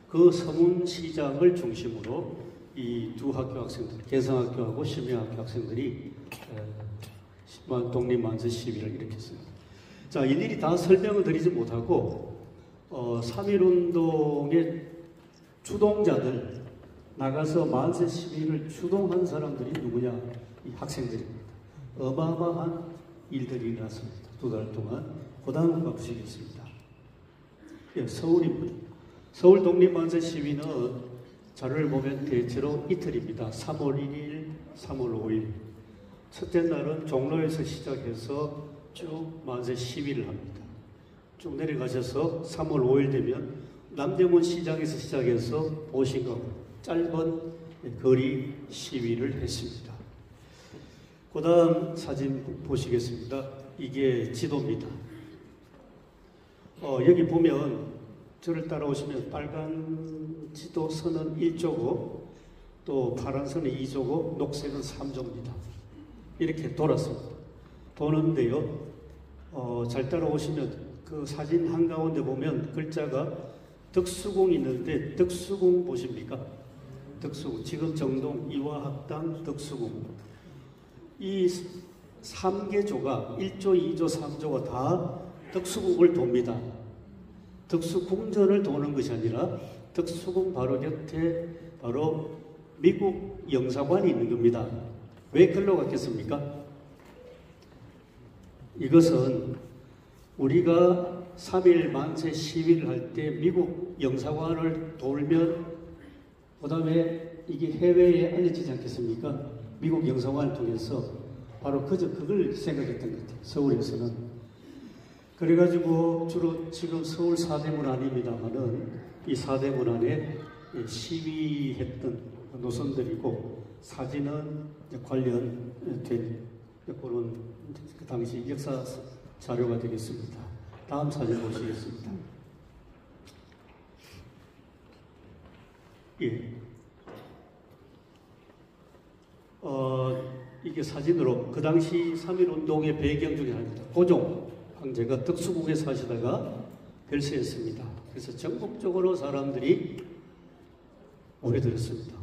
그 서문시장을 중심으로 이 두 학교 학생들, 개성학교하고 신미학교 학생들이 독립만세 시위를 일으켰습니다. 자, 일일이 다 설명을 드리지 못하고 3.1운동의 주동자들 나가서 만세 시위를 주동한 사람들이 누구냐? 이 학생들입니다. 어마어마한 일들이 일어났습니다. 2달 동안. 그 다음 가보시겠습니다. 예, 서울입니다. 서울 독립만세 시위는 자료를 보면 대체로 이틀입니다. 3월 1일, 3월 5일. 첫째 날은 종로에서 시작해서 쭉 만세 시위를 합니다. 쭉 내려가셔서 3월 5일 되면 남대문 시장에서 시작해서 보신각 짧은 거리 시위를 했습니다. 그 다음 사진 보시겠습니다. 이게 지도입니다. 여기 보면 저를 따라오시면 빨간 지도 선은 1조고 또 파란 선은 2조고 녹색은 3조입니다. 이렇게 돌았습니다. 도는데요. 잘 따라오시면 그 사진 한가운데 보면 글자가 덕수궁이 있는데 덕수궁 보십니까? 덕수궁. 지금 정동 이화학당 덕수궁. 이 3개조가 1조, 2조, 3조가 다 덕수궁을 돕니다. 덕수궁전을 도는 것이 아니라 덕수궁 바로 곁에 바로 미국 영사관이 있는 겁니다. 왜 글로 갔겠습니까? 이것은 우리가 3.1 만세 시위를 할 때 미국 영사관을 돌면 그 다음에 이게 해외에 알려지지 않겠습니까? 미국 영사관을 통해서 바로 그걸 생각했던 것 같아요. 서울에서는. 그래가지고 주로 지금 서울 사대문 안입니다만은 이 사대문 안에 시위했던 노선들이고 사진은 관련된 그런 그 당시 역사 자료가 되겠습니다. 다음 사진 보시겠습니다. 예. 이게 사진으로 그 당시 3.1운동의 배경 중에 하나입니다. 고종 황제가 덕수궁에 사시다가 별세했습니다. 그래서 전국적으로 사람들이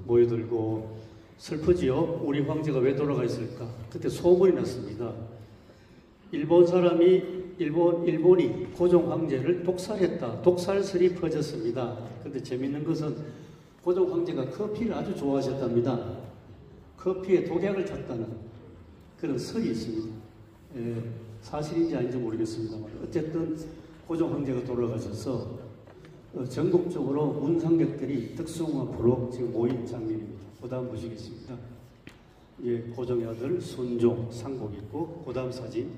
모여들고 슬프지요. 우리 황제가 왜 돌아가 있을까? 그때 소문이 났습니다. 일본이 고종 황제를 독살했다. 독살설이 퍼졌습니다. 그런데 재밌는 것은 고종 황제가 커피를 아주 좋아하셨답니다. 커피에 독약을 탔다는 그런 설이 있습니다. 사실인지 아닌지 모르겠습니다만 어쨌든 고종 황제가 돌아가셔서 전국적으로 문상객들이 덕수궁 앞으로 지금 모인 장면입니다. 그 다음 보시겠습니다. 예, 고종의 아들 순종 상복 입고 그 다음 사진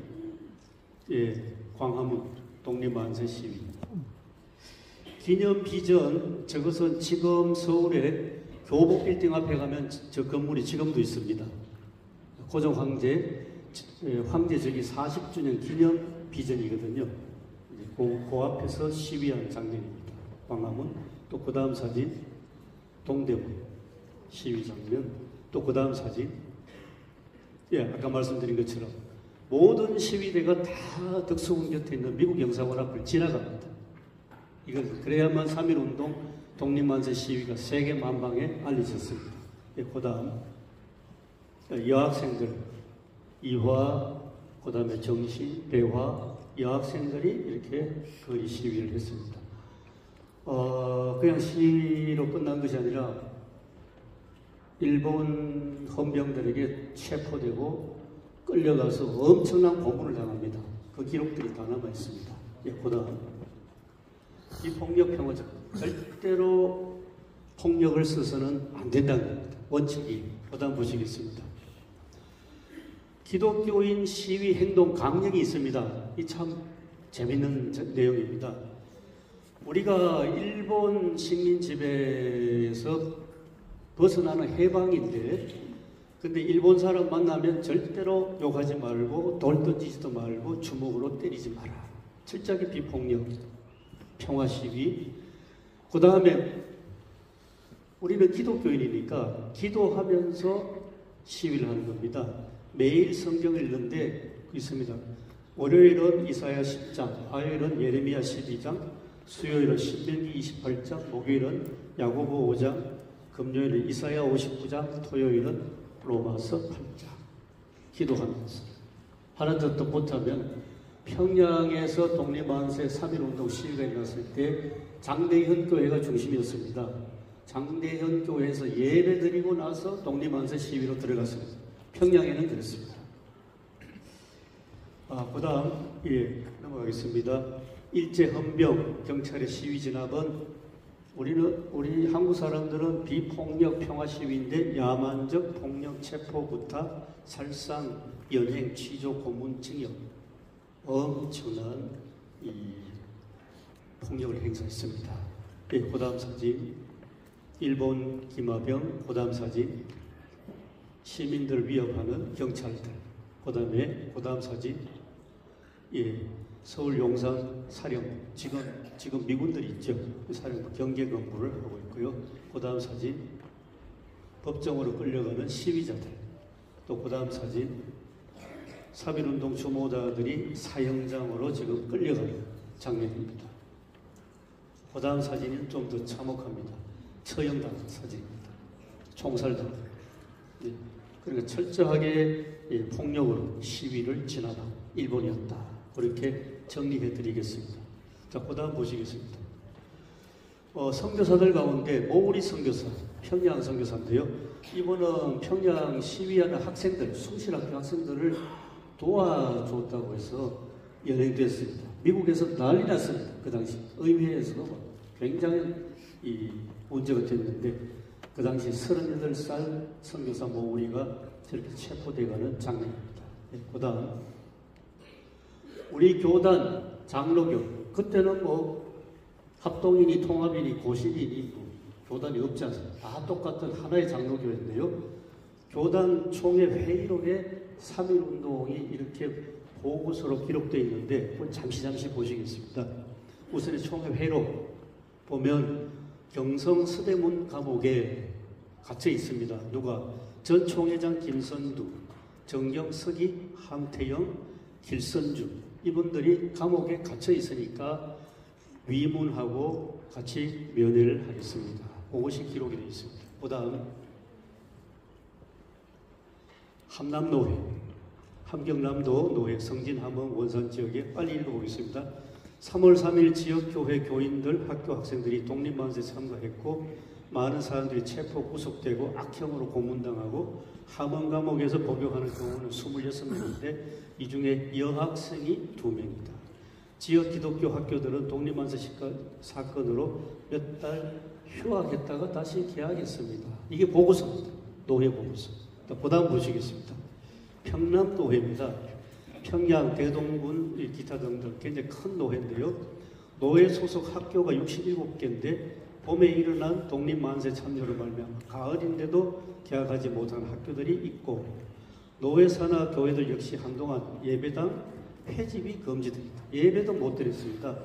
광화문 독립만세 시위 기념 비전 저것은 지금 서울에 교복 빌딩 앞에 가면 저 건물이 지금도 있습니다. 고종 황제적이 40주년 기념 비전이거든요. 그 앞에서 시위한 장면입니다. 광화문. 또 그 다음 사진 동대문 시위 장면. 또 그 다음 사진 아까 말씀드린 것처럼 모든 시위대가 다 덕수궁 곁에 있는 미국 영사관 앞을 지나갑니다. 이건 그래야만 3.1운동 독립만세 시위가 세계 만방에 알려졌습니다. 그 다음 여학생들 이화, 그 다음에 정신, 배화 여학생들이 이렇게 거리 시위를 했습니다. 그냥 시위로 끝난 것이 아니라 일본 헌병들에게 체포되고 끌려가서 엄청난 고문을 당합니다. 그 기록들이 다 남아 있습니다. 그 다음 이 폭력평화 절대로 폭력을 써서는 안 된다는 겁니다. 원칙이. 그다음 보시겠습니다. 기독교인 시위 행동 강령이 있습니다. 이 참 재밌는 내용입니다. 우리가 일본 식민 지배에서 벗어나는 해방인데, 근데 일본 사람 만나면 절대로 욕하지 말고 돌 던지지도 말고 주먹으로 때리지 마라. 철저하게 비폭력, 평화 시위. 그 다음에 우리는 기독교인이니까 기도하면서 시위를 하는 겁니다. 매일 성경을 읽는데 있습니다. 월요일은 이사야 10장, 화요일은 예레미야 12장, 수요일은 신명기 28장, 목요일은 야고보 5장, 금요일은 이사야 59장, 토요일은 로마서 8장. 기도하면서. 하는 듯도 못하면 평양에서 독립만세 3.1운동 시위가 일어났을 때 장대현 교회가 중심이었습니다. 장대현 교회에서 예배 드리고 나서 독립만세 시위로 들어갔습니다. 평양에는 그랬습니다. 그 다음, 넘어가겠습니다. 일제헌병 경찰의 시위 진압은 우리 한국 사람들은 비폭력 평화 시위인데 야만적 폭력 체포, 구타, 살상, 연행, 취조, 고문, 징역 엄청난 이 폭력을 행사했습니다. 그 다음 사진 일본 기마병, 그 다음 사진 시민들을 위협하는 경찰들, 그 다음 사진 서울 용산 사령부, 지금 미군들이 있죠. 사령부 경계 근무를 하고 있고요. 그 다음 사진 법정으로 끌려가는 시위자들, 또 그 다음 사진 3.1운동 주모자들이 사형장으로 지금 끌려가는 장면입니다. 그 다음 사진은 좀 더 참혹합니다. 처형당 사진입니다. 총살당. 그러니까 철저하게 폭력으로 시위를 진압한 일본이었다. 그렇게 정리해드리겠습니다. 자, 그 다음 보시겠습니다. 선교사들 가운데 모우리 선교사, 평양 선교사인데요. 이분은 평양 시위하는 학생들, 숭실학교 학생들을 도와줬다고 해서 연행됐습니다. 미국에서 난리 났습니다. 그 당시 의회에서도 굉장히 문제가 됐는데 그 당시 38살 선교사 모우리가 저렇게 체포돼가는 장면입니다. 그 다음 우리 교단 장로교, 그때는 합동이니 통합이니 고신이니 교단이 없지 않습니까? 다 똑같은 하나의 장로교인데요. 교단 총회 회의록에 3.1운동이 이렇게 보고서로 기록되어 있는데 잠시 보시겠습니다. 우선 총회 회의록 보면 경성 서대문 감옥에 갇혀 있습니다. 누가? 전 총회장 김선두, 정경 서기, 함태영, 길선주, 이분들이 감옥에 갇혀 있으니까 위문하고 같이 면회를 하겠습니다. 그것이 기록이 되어 있습니다. 그 다음 함남노회, 함경남도 노회, 성진, 함흥, 원산 지역에 빨리 읽어보겠습니다. 3월 3일 지역교회 교인들, 학교 학생들이 독립만세에 참가했고 많은 사람들이 체포 구속되고 악형으로 고문당하고 함흥 감옥에서 복역하는 경우는 26명인데 이 중에 여학생이 2명입니다. 지역 기독교 학교들은 독립만세 사건으로 몇 달 휴학했다가 다시 개학했습니다. 이게 보고서입니다. 노회 보고서. 그 다음 보시겠습니다. 평남 노회입니다. 평양, 대동군, 기타 등등 굉장히 큰 노회인데요. 노회 소속 학교가 67개인데 봄에 일어난 독립만세 참여로 말미암아 가을인데도 개학하지 못한 학교들이 있고 노회 산하 교회들 역시 한동안 예배당 폐집이 금지됩니다. 예배도 못 드렸습니다.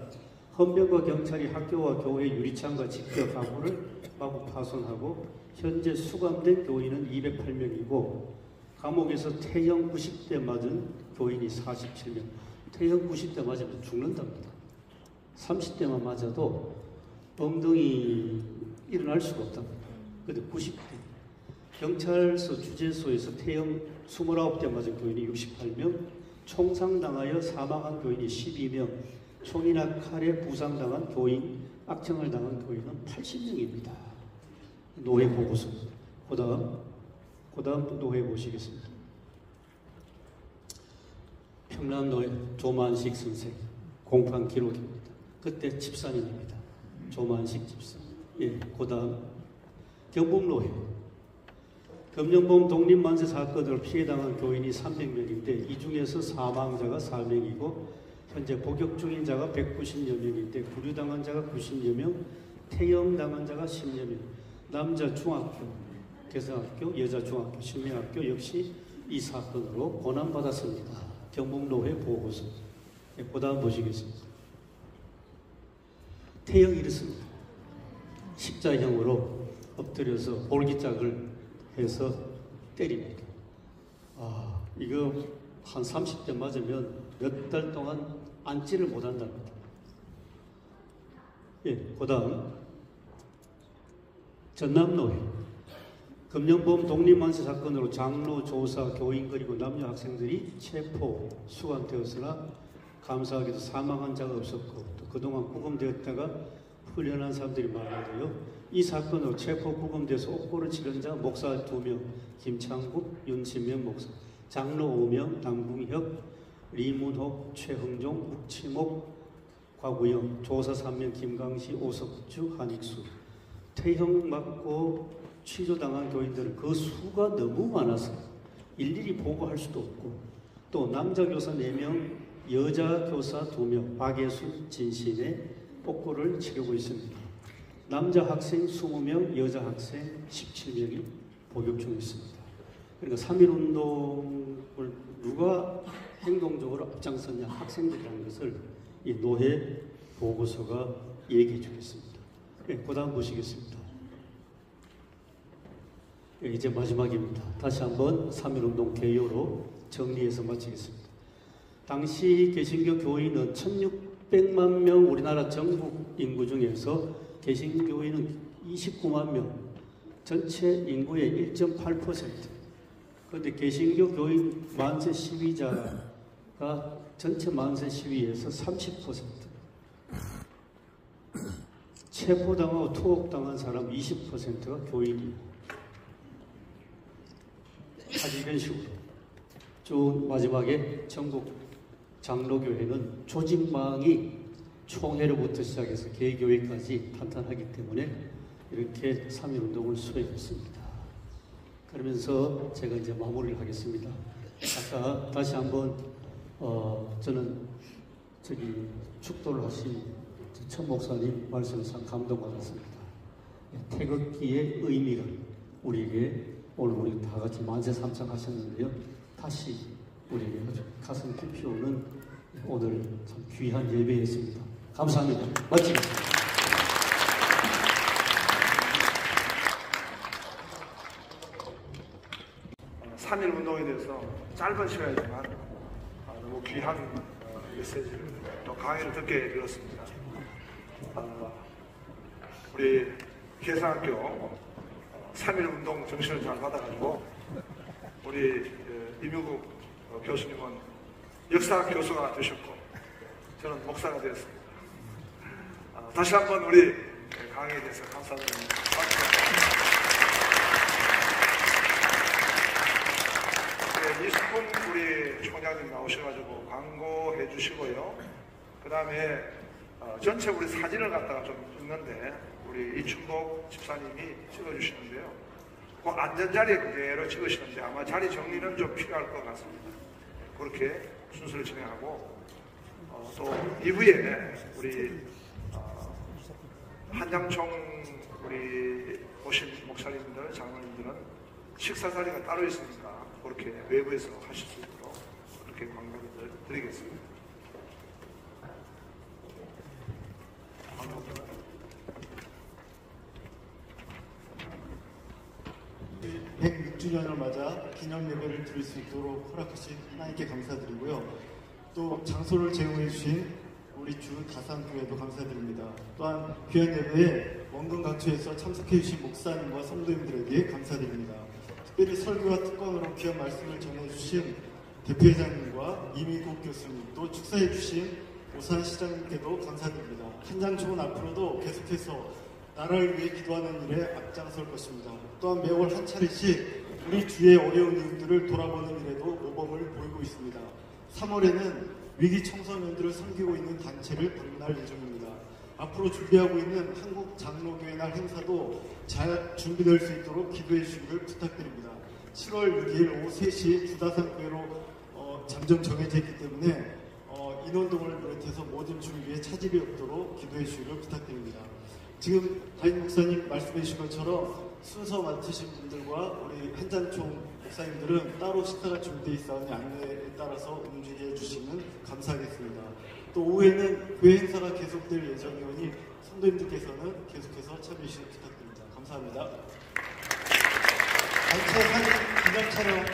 헌병과 경찰이 학교와 교회 유리창과 집결 가구를 마구 파손하고 현재 수감된 교인은 208명이고 감옥에서 태형 90대 맞은 교인이 47명. 태형 90대 맞으면 죽는답니다. 30대만 맞아도 엉덩이 일어날 수가 없답니다. 그런데 90대. 경찰서 주재소에서 태형 29대 맞은 교인이 68명, 총상당하여 사망한 교인이 12명, 총이나 칼에 부상당한 교인, 악청을 당한 교인은 80명입니다. 노회 보고서. 그 다음 노회 보시겠습니다. 평남노회 조만식 선생, 공판 기록입니다. 그때 집사님입니다. 조만식 집사. 그 다음 경북노회 금년봄 독립만세 사건으로 피해당한 교인이 300명인데 이 중에서 사망자가 4명이고 현재 복역 중인 자가 190여 명인데 구류당한 자가 90여 명, 퇴영당한 자가 10여 명. 남자 중학교, 개성학교, 여자 중학교, 신명학교 역시 이 사건으로 고난받았습니다. 경북노회 보고서. 그 다음 보시겠습니다. 퇴영이 이렇습니다. 십자형으로 엎드려서 볼기짝을 해서 때립니다. 이거 한 30대 맞으면 몇 달 동안 앉지를 못한답니다. 예, 그 다음 전남노회 금년봄 독립만세 사건으로 장로, 조사, 교인 그리고 남녀 학생들이 체포, 수감되었으나 감사하게도 사망한 자가 없었고 또 그동안 구금되었다가 풀려난 사람들이 많은데요. 이 사건으로 체포 구금돼서 옥고를 치른 자 목사 2명, 김창국, 윤신명 목사, 장로 5명, 남궁혁, 리문옥, 최흥종, 묵치목, 곽우영, 조사 3명, 김강시, 오석주, 한익수. 퇴형 맞고 취조당한 교인들은 그 수가 너무 많아서 일일이 보고할 수도 없고 또 남자 교사 4명, 여자 교사 2명, 박예순, 진신의 옥고를 치르고 있습니다. 남자 학생 20명, 여자 학생 17명이 복역 중에 있습니다. 그러니까 3.1운동을 누가 행동적으로 앞장섰냐 학생들이라는 것을 이 노회 보고서가 얘기해 주겠습니다. 네, 그 다음 보시겠습니다. 네, 이제 마지막입니다. 다시 한번 3.1운동 개요로 정리해서 마치겠습니다. 당시 개신교 교인은 1600만 명 우리나라 전국 인구 중에서 개신교인은 29만 명, 전체 인구의 1.8%. 그런데 개신교 교인 만세 시위자가 전체 만세 시위에서 30%. 체포당하고 투옥당한 사람 20%가 교인이고. 아주 이런 식으로 쭉 마지막에 전국 장로교회는 조직망이 총회로부터 시작해서 개교회까지 탄탄하기 때문에 이렇게 3.1운동을 수행했습니다. 그러면서 제가 이제 마무리를 하겠습니다. 아까 다시 한번 저는 축도를 하신 천 목사님 말씀에 참 감동받았습니다. 태극기의 의미가 우리에게 오늘 우리 다 같이 만세 삼창하셨는데요. 다시 우리에게 가슴 깊이 오는 오늘 참 귀한 예배였습니다. 감사합니다. 멋지게. 3.1운동에 대해서 짧은 시간이지만 너무 귀한 메시지를 또 강의를 듣게 되었습니다. 우리 개성학교 3.1운동 정신을 잘 받아가지고 우리 이묘국 교수님은 역사 교수가 되셨고 저는 목사가 되었습니다. 다시 한번 우리 강의에 대해서 감사드립니다. 네, 20분 우리 총장님 나오셔가지고 광고해 주시고요. 그 다음에 전체 우리 사진을 갖다가 좀 있는데 우리 이춘복 집사님이 찍어주시는데요. 그 앉은 자리에 그대로 찍으시는데 아마 자리 정리는 좀 필요할 것 같습니다. 그렇게 순서를 진행하고 또 이후에 우리 한장총 우리 오신 목사님들, 장로님들은 식사 자리가 따로 있으니까 그렇게 외부에서 하실 수 있도록 그렇게 광고를 드리겠습니다. 106주년을 맞아 기념 예배를 드릴 수 있도록 허락하신 하나님께 감사드리고요. 또 장소를 제공해 주신 우리 주 다산교회도 감사드립니다. 또한 귀한 예배에 원근 각처에서 참석해 주신 목사님과 성도님들에게 감사드립니다. 특별히 설교와 특권으로 귀한 말씀을 전해 주신 대표회장님과 이민국 교수님, 또 축사해 주신 오산 시장님께도 감사드립니다. 한장총은 앞으로도 계속해서 나라를 위해 기도하는 일에 앞장설 것입니다. 또한 매월 한 차례씩 우리 주의 어려운 이웃들을 돌아보는 일에도 모범을 보이고 있습니다. 3월에는 위기 청소년들을 섬기고 있는 단체를 방문할 예정입니다. 앞으로 준비하고 있는 한국 장로교회 날 행사도 잘 준비될 수 있도록 기도해 주시기를 부탁드립니다. 7월 6일 오후 3시 주다산교회로 잠정 정해져 있기 때문에 인원동을 비롯해서 모든 준비에 차질이 없도록 기도해 주시기를 부탁드립니다. 지금 다인 목사님 말씀해 주신 것처럼 순서 맡으신 분들과 우리 한잔총 목사님들은 따로 식사가 준비되어 있사오니 안내에 따라서 움직여 주시면 감사하겠습니다. 또 오후에는 교회 행사가 계속될 예정이오니 성도님들께서는 계속해서 참여해 주시기 부탁드립니다. 감사합니다. 단체 사진 기념 촬영